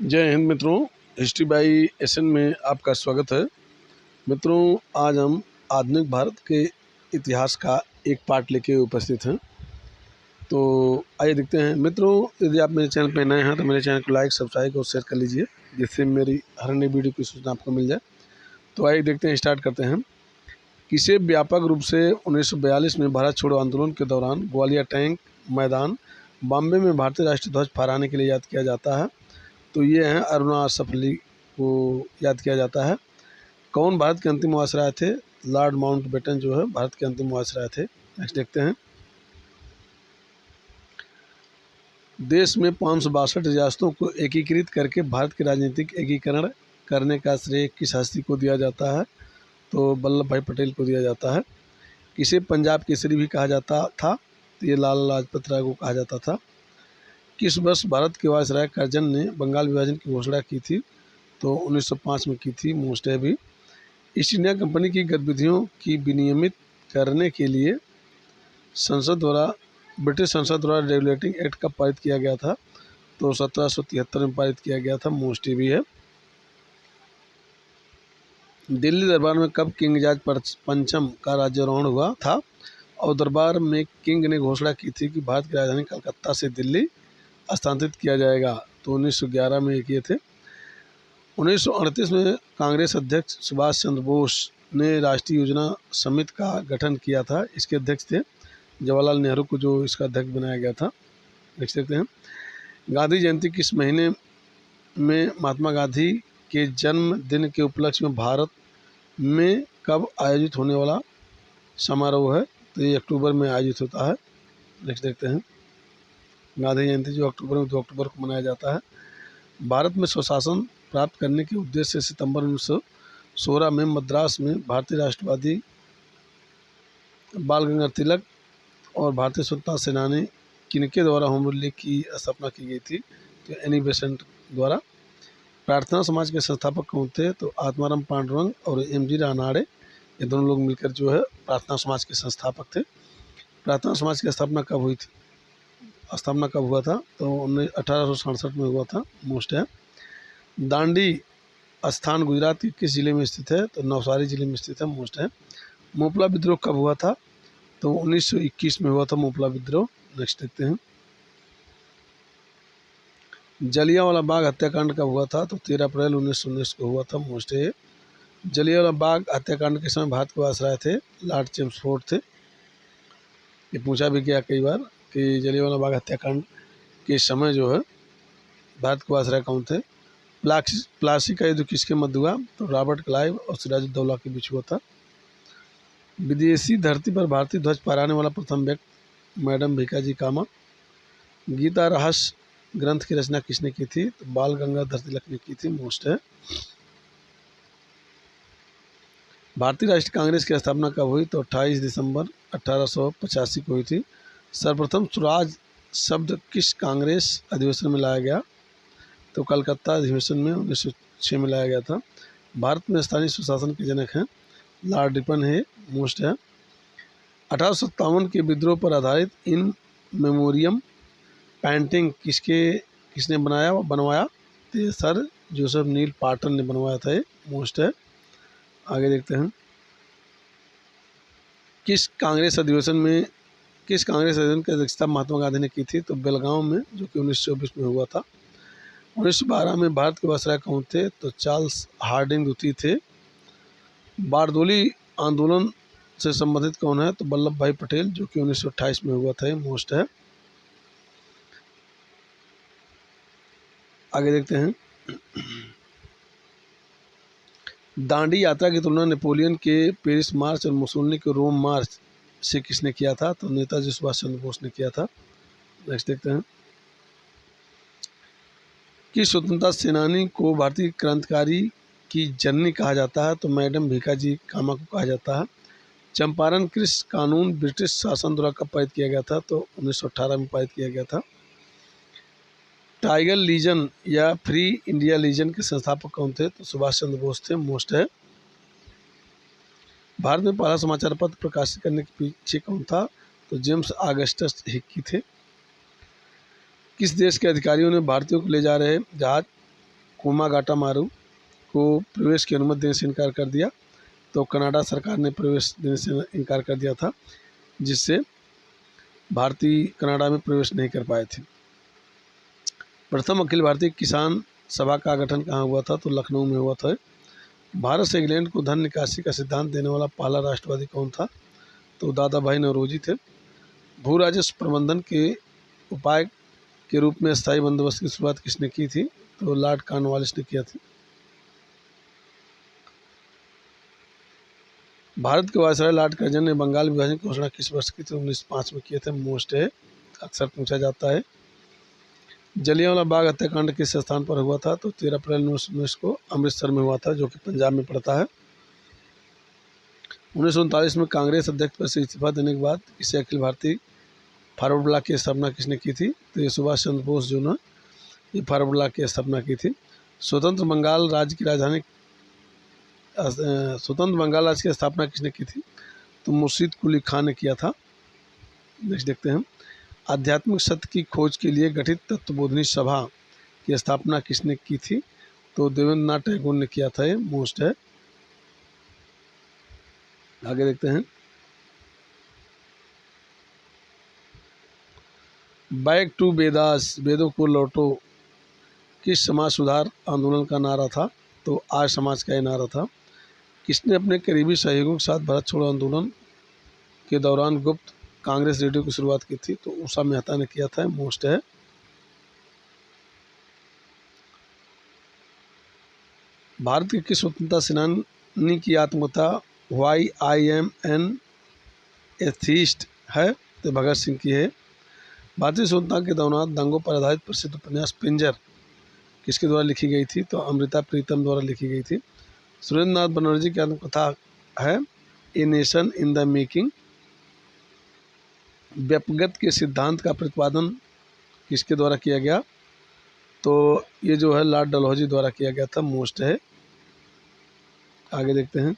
जय हिंद मित्रों। History by SN में आपका स्वागत है। मित्रों, आज हम आधुनिक भारत के इतिहास का एक पार्ट लेके उपस्थित हैं। तो आइए देखते हैं। मित्रों, यदि आप मेरे चैनल पर नए हैं तो मेरे चैनल को लाइक, सब्सक्राइब और शेयर कर लीजिए, जिससे मेरी हर नई वीडियो की सूचना आपको मिल जाए। तो आइए देखते हैं, स्टार्ट करते हैं। किसे व्यापक रूप से 1942 में भारत छोड़ो आंदोलन के दौरान ग्वालियर टैंक मैदान बॉम्बे में भारतीय राष्ट्रीय ध्वज फहराने के लिए याद किया जाता है? तो ये हैं अरुणा असफली को याद किया जाता है। कौन भारत के अंतिम वायसराय थे? लॉर्ड माउंटबेटन जो है भारत के अंतिम वायसराय थे। नेक्स्ट देखते हैं। देश में 562 रियासतों को एकीकृत करके भारत के राजनीतिक एकीकरण करने का श्रेय किस हस्ती को दिया जाता है? तो वल्लभ भाई पटेल को दिया जाता है। किसे पंजाब केसरी भी कहा जाता था? तो ये लाला लाजपत राय को कहा जाता था। किस वर्ष भारत के वायसराय कर्जन ने बंगाल विभाजन की घोषणा की थी? तो 1905 में की थी, मोस्ट है भी। ईस्ट इंडिया कंपनी की गतिविधियों की विनियमित करने के लिए ब्रिटिश संसद द्वारा रेगुलेटिंग एक्ट कब पारित किया गया था? तो 1773 में पारित किया गया था, मोस्ट भी है। दिल्ली दरबार में कब किंग जॉर्ज पंचम का राज्यारोहण हुआ था? और दरबार में किंग ने घोषणा की थी कि भारत की राजधानी कलकत्ता से दिल्ली स्थानांतरित किया जाएगा। तो 1911 में किए थे। 1938 में कांग्रेस अध्यक्ष सुभाष चंद्र बोस ने राष्ट्रीय योजना समिति का गठन किया था। इसके अध्यक्ष थे जवाहरलाल नेहरू को, जो इसका अध्यक्ष बनाया गया था। देख सकते हैं। गांधी जयंती किस महीने में महात्मा गांधी के जन्मदिन के उपलक्ष्य में भारत में कब आयोजित होने वाला समारोह है? तो ये अक्टूबर में आयोजित होता है। नेक्स्ट देखते हैं। गांधी जयंती जो अक्टूबर में 2 अक्टूबर को मनाया जाता है। भारत में स्वशासन प्राप्त करने के उद्देश्य से सितंबर 1916 में मद्रास में भारतीय राष्ट्रवादी बाल गंगाधर तिलक और भारतीय स्वतंत्रता सेनानी किनके द्वारा होम रूल लीग की स्थापना की गई थी? तो एनी बेसेंट द्वारा। प्रार्थना समाज के संस्थापक कौन थे? तो आत्माराम पांडुरंग और एम.जी. रानाड़े, ये दोनों लोग मिलकर जो है प्रार्थना समाज के संस्थापक थे। प्रार्थना समाज की स्थापना कब हुई थी? स्थापना कब हुआ था? तो 1867 में हुआ था, मोस्ट है। दांडी स्थान गुजरात के किस जिले में स्थित है? तो नवसारी जिले में स्थित है, मोस्ट है। मोपला विद्रोह कब हुआ था? तो 1921 में हुआ था मोपला विद्रोह। नेक्स्ट देखते हैं। जलियांवाला बाग हत्याकांड कब हुआ था? तो 13 अप्रैल 1919 को हुआ था, मोस्ट है। जलियांवाला बाग हत्याकांड के समय भारत के वायसराय थे लॉर्ड चेम्सफोर्ड थे। ये पूछा भी गया कई बार कि जलियांवाला बाग हत्याकांड के समय जो है भारत के वायसराय कौन थे? प्लासी का युद्ध किसके मध्य हुआ? तो रॉबर्ट क्लाइव और सिराजुद्दौला के बीच हुआ था। विदेशी धरती पर भारतीय ध्वज फहराने वाला प्रथम व्यक्ति मैडम भीकाजी कामा। गीता रहस्य ग्रंथ की रचना किसने की थी? तो बाल गंगाधर तिलक ने की थी, मोस्ट है। भारतीय राष्ट्रीय कांग्रेस की स्थापना कब हुई? तो 28 दिसंबर 1885 को हुई थी। सर्वप्रथम स्वराज शब्द किस कांग्रेस अधिवेशन में लाया गया? तो कलकत्ता अधिवेशन में 1906 में लाया गया था। भारत में स्थानीय स्वशासन के जनक हैं लॉर्ड रिपन है, मोस्ट है। 1857 के विद्रोह पर आधारित इन मेमोरियम पेंटिंग किसने बनवाया? तो सर जोसेफ नील पाटन ने बनवाया था, ये मोस्ट है। आगे देखते हैं। किस कांग्रेस अधिवेशन की अध्यक्षता महात्मा गांधी ने की थी? तो बेलगांव में, जो कि 1924 में हुआ था। 1912 में भारत के वायसराय कौन थे? तो चार्ल्स हार्डिंग द्वितीय थे। बारदोली आंदोलन से संबंधित कौन है? तो वल्लभ भाई पटेल, जो कि 1928 में हुआ था, मोस्ट है। आगे देखते हैं। दांडी यात्रा की तुलना नेपोलियन के पेरिस मार्च और मुसोलिनी के रोम मार्च से किसने किया था? तो नेताजी सुभाष चंद्र बोस ने किया था। नेक्स्ट देखते हैं। किस स्वतंत्रता सेनानी को भारतीय क्रांतिकारी की जननी कहा जाता है? तो मैडम भीकाजी कामा को कहा जाता है। चंपारण कृषि कानून ब्रिटिश शासन द्वारा कब पारित किया गया था? तो 1918 में पारित किया गया था। टाइगर लीजन या फ्री इंडिया लीजन के संस्थापक कौन थे? तो सुभाष चंद्र बोस थे, मोस्ट है। भारत में पहला समाचार पत्र प्रकाशित करने के पीछे कौन था? तो जेम्स ऑगस्टस हिक्की थे। किस देश के अधिकारियों ने भारतीयों को ले जा रहे जहाज कोमागाटा मारू को प्रवेश की अनुमति देने से इनकार कर दिया, तो कनाडा सरकार ने प्रवेश देने से इनकार कर दिया था, जिससे भारतीय कनाडा में प्रवेश नहीं कर पाए थे। प्रथम अखिल भारतीय किसान सभा का गठन कहाँ हुआ था? तो लखनऊ में हुआ था। भारत से इंग्लैंड को धन निकासी का सिद्धांत देने वाला पहला राष्ट्रवादी कौन था? तो दादा भाई नौरोजी थे। भू राजस्व प्रबंधन के उपाय के रूप में स्थायी बंदोबस्त की शुरुआत किसने की थी? तो लॉर्ड कॉर्नवालिस ने किया था। भारत के वायसराय लॉर्ड कर्जन ने बंगाल विभाजन की घोषणा किस वर्ष की थी? 1905 में किए थे। मोस्ट है, अक्सर पूछा जाता है। जलियांवाला बाग हत्याकांड किस स्थान पर हुआ था? तो 13 अप्रैल 1919 को अमृतसर में हुआ था, जो कि पंजाब में पड़ता है। 1939 में कांग्रेस अध्यक्ष पद से इस्तीफा देने के बाद इसे अखिल भारतीय फॉरवर्ड ब्लॉक की स्थापना किसने की थी? तो ये सुभाष चंद्र बोस जो ना ये फॉरवर्ड ब्लॉक की स्थापना की थी। स्वतंत्र बंगाल राज्य की राजधानी स्वतंत्र बंगाल राज्य की स्थापना किसने की थी? तो मुर्शीद कुली खान ने किया था। नेक्स्ट देखते हैं, आध्यात्मिक सत्य की खोज के लिए गठित तत्वबोधिनी सभा की स्थापना किसने की थी? तो देवेंद्रनाथ टैगोर ने किया था। ये मोस्ट है। आगे देखते हैं, बैक टू वेदास, वेदों को लौटो, किस समाज सुधार आंदोलन का नारा था? तो आर्य समाज का यह नारा था। किसने अपने करीबी सहयोगियों के साथ भारत छोड़ो आंदोलन के दौरान गुप्त कांग्रेस रेडियो की शुरुआत की थी? तो उषा मेहता ने किया था। मोस्ट है। भारत के किस स्वतंत्रता सेनानी की आत्मकथा why I am N atheist है? तो भगत सिंह की है। भारतीय स्वतंत्रता के दौरान दंगों पर आधारित प्रसिद्ध उपन्यास पिंजर किसके द्वारा लिखी गई थी? तो अमृता प्रीतम द्वारा लिखी गई थी। सुरेंद्र नाथ बनर्जी की आत्मकथा है a nation in the making. व्यक्तिगत के सिद्धांत का प्रतिपादन किसके द्वारा किया गया? तो ये जो है लॉर्ड डलहौजी द्वारा किया गया था। मोस्ट है। आगे देखते हैं,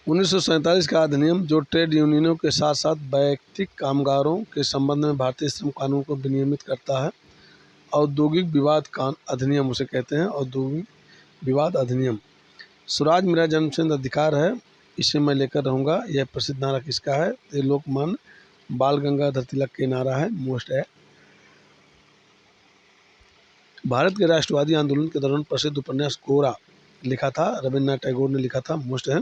उन्नीस का अधिनियम जो ट्रेड यूनियनों के साथ साथ वैयक्तिक कामगारों के संबंध में भारतीय श्रम कानून को विनियमित करता है। औद्योगिक विवाद अधिनियम उसे कहते हैं। औद्योगिक विवाद अधिनियम। स्वराज मेरा जन्मसिद्ध अधिकार है, इसे मैं लेकर रहूँगा, यह प्रसिद्ध नारा किसका है? ये लोकमान्य बाल गंगाधर तिलक के नारा है। मोस्ट है। भारत के राष्ट्रवादी आंदोलन के दौरान प्रसिद्ध उपन्यास गोरा लिखा था, रविन्द्रनाथ टैगोर ने लिखा था। मोस्ट है।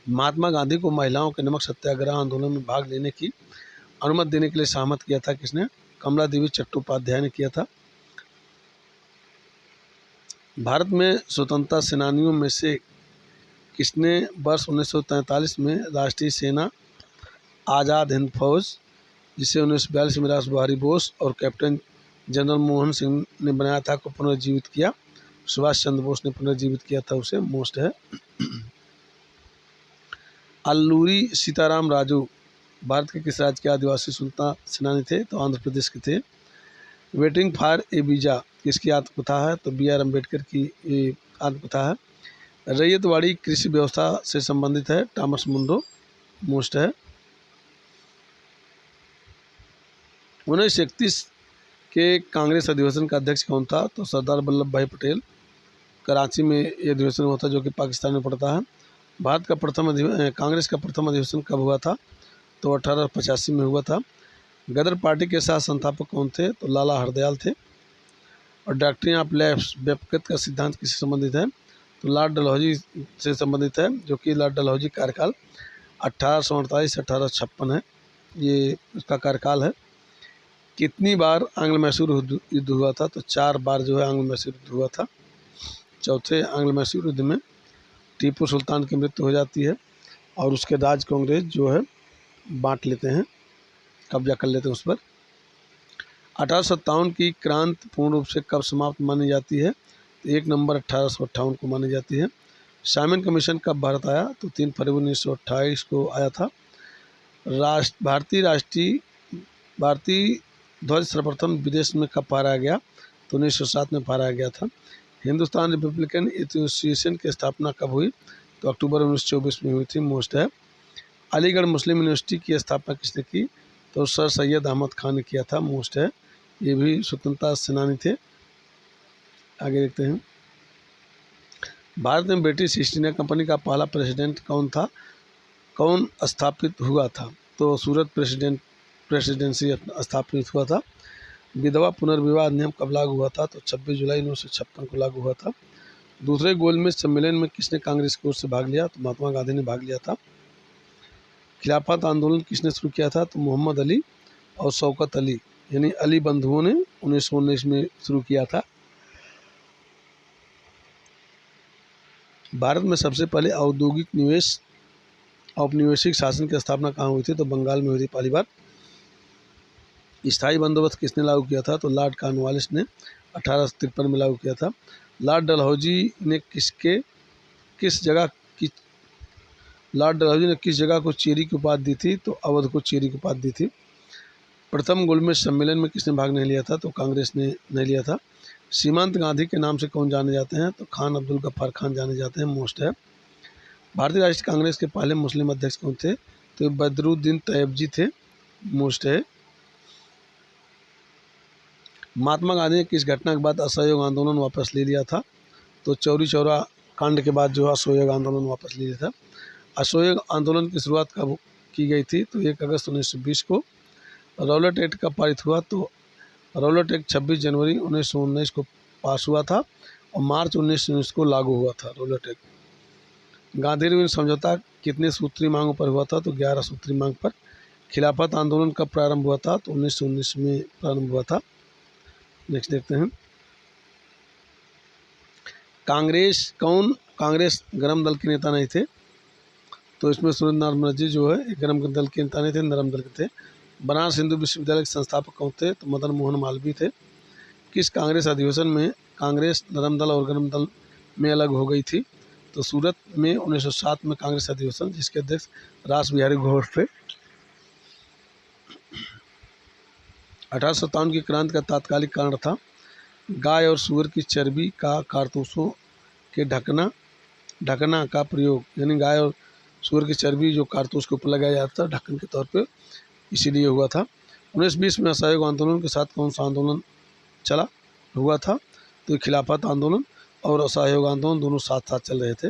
महात्मा गांधी को महिलाओं के नमक सत्याग्रह आंदोलन में भाग लेने की अनुमति देने के लिए सहमत किया था किसने? कमला देवी चट्टोपाध्याय ने किया था। भारत में स्वतंत्रता सेनानियों में से किसने वर्ष 1943 में राष्ट्रीय सेना आज़ाद हिंद फौज, जिसे 1942 में रास बिहारी बोस और कैप्टन जनरल मनमोहन सिंह ने बनाया था, को पुनर्जीवित किया? सुभाष चंद्र बोस ने पुनर्जीवित किया था उसे। मोस्ट है। अल्लूरी सीताराम राजू भारत के किस राज्य के आदिवासी स्वतंत्रता सेनानी थे? तो आंध्र प्रदेश के थे। वेटिंग फॉर ए वीज़ा किसकी आत्मकथा है? तो बी आर अम्बेडकर की आत्मकथा है। रैयतवाड़ी कृषि व्यवस्था से संबंधित है, थॉमस मुंडो। मोस्ट है। 1931 के कांग्रेस अधिवेशन का अध्यक्ष कौन था? तो सरदार वल्लभ भाई पटेल। कराची में ये अधिवेशन हुआ था, जो कि पाकिस्तान में पड़ता है। भारत का कांग्रेस का प्रथम अधिवेशन कब हुआ था? तो 1885 में हुआ था। गदर पार्टी के साथ संस्थापक कौन थे? तो लाला हरदयाल थे। और डॉक्ट्रिन ऑफ लेफ्ट व्यक्तिगत का सिद्धांत किससे संबंधित है? तो लॉर्ड डलहौजी से संबंधित है, जो कि लॉर्ड डलहौजी कार्यकाल 1848 से 1856 है, ये उसका कार्यकाल है। कितनी बार आंग्ल मैसूर युद्ध हुआ था? तो 4 बार जो है आंग्ल मैसूर युद्ध हुआ था। चौथे आंग्ल मैसूर युद्ध में टीपू सुल्तान की मृत्यु हो जाती है और उसके राज को अंग्रेज जो है बांट लेते हैं, कब्जा कर लेते हैं उस पर। 1857 की क्रांति पूर्ण रूप से कब समाप्त मानी जाती है? तो 1 नवंबर 1858 को मानी जाती है। साइमन कमीशन कब भारत आया? तो 3 फरवरी 1928 को आया था। भारतीय ध्वज सर्वप्रथम विदेश में कब फहराया गया? तो 1907 में फहराया गया था। हिंदुस्तान रिपब्लिकन एसोसिएशन की स्थापना कब हुई? तो अक्टूबर 1924 में हुई थी। मोस्ट है। अलीगढ़ मुस्लिम यूनिवर्सिटी की स्थापना किसने की? तो सर सैयद अहमद खान ने किया था। मोस्ट है। ये भी स्वतंत्रता सेनानी थे। आगे देखते हैं। भारत में ब्रिटिश ईस्ट इंडिया कंपनी का पहला प्रेसिडेंट कौन था? कौन स्थापित हुआ था? तो सूरत प्रेसिडेंसी स्थापित हुआ था। विधवा पुनर्विवाह अधिनियम कब लागू हुआ था? तो 26 जुलाई 1956 को लागू हुआ था। दूसरे गोलमेज सम्मेलन में किसने कांग्रेस की ओर से भाग लिया? तो महात्मा गांधी ने भाग लिया था। खिलाफत आंदोलन किसने शुरू किया था? तो मोहम्मद अली और शौकत अली यानी अली बंधुओं ने 1919 में शुरू किया था। भारत में सबसे पहले औद्योगिक औपनिवेशिक शासन की स्थापना कहाँ हुई थी? तो बंगाल में हुई थी पहली बार। स्थायी बंदोबस्त किसने लागू किया था? तो लॉर्ड कॉर्नवालिस ने 1853 में लागू किया था। लॉर्ड डलहौजी ने किस जगह को चेरी की उपाधि दी थी? तो अवध को चेरी की उपाधि दी थी। प्रथम गोलमेज सम्मेलन में किसने भाग नहीं लिया था? तो कांग्रेस ने नहीं लिया था। सीमांत गांधी के नाम से कौन जाने जाते हैं? तो खान अब्दुल गफ्फार खान जाने जाते हैं। मोस्ट है। भारतीय राष्ट्रीय कांग्रेस के पहले मुस्लिम अध्यक्ष कौन थे? तो बदरुद्दीन तैयबजी थे। मोस्ट है। महात्मा गांधी ने किस घटना के बाद असहयोग आंदोलन वापस ले लिया था? तो चौरी चौरा कांड के बाद जो असहयोग आंदोलन वापस ले लिया था। असहयोग आंदोलन की शुरुआत कब की गई थी? तो 1 अगस्त 1920 को। रौलट एक्ट कब पारित हुआ? तो रौलट एक्ट 26 जनवरी 1919 को पास हुआ था और मार्च 1919 को लागू हुआ था रौलट एक्ट। गांधी रिविन समझौता कितने सूत्री मांगों पर हुआ था? तो 11 सूत्री मांग पर। खिलाफत आंदोलन कब प्रारंभ हुआ था? तो 1919 में प्रारंभ हुआ था। नेक्स्ट देखते हैं। कांग्रेस गरम दल के नेता नहीं थे? तो इसमें सुरेंद्र नाथ बनर्जी जो है गरम दल के नेता नहीं थे, नरम दल के थे। बनारस हिंदू विश्वविद्यालय के संस्थापक कौन थे? तो मदन मोहन मालवीय थे। किस कांग्रेस अधिवेशन में कांग्रेस नरम दल और गरम दल में अलग हो गई थी? तो सूरत में 1907 में कांग्रेस अधिवेशन, जिसके अध्यक्ष रास बिहारी घोष थे। 1857 की क्रांति का तात्कालिक कारण था गाय और सूअर की चर्बी का कारतूसों के ढकना का प्रयोग, यानी गाय और सूअर की चर्बी जो कारतूस के ऊपर लगाया जाता था ढक्कन के तौर पे, इसीलिए हुआ था। 1920 में असहयोग आंदोलन के साथ कौन सा आंदोलन हुआ था? तो खिलाफत आंदोलन और असहयोग आंदोलन दोनों साथ साथ चल रहे थे।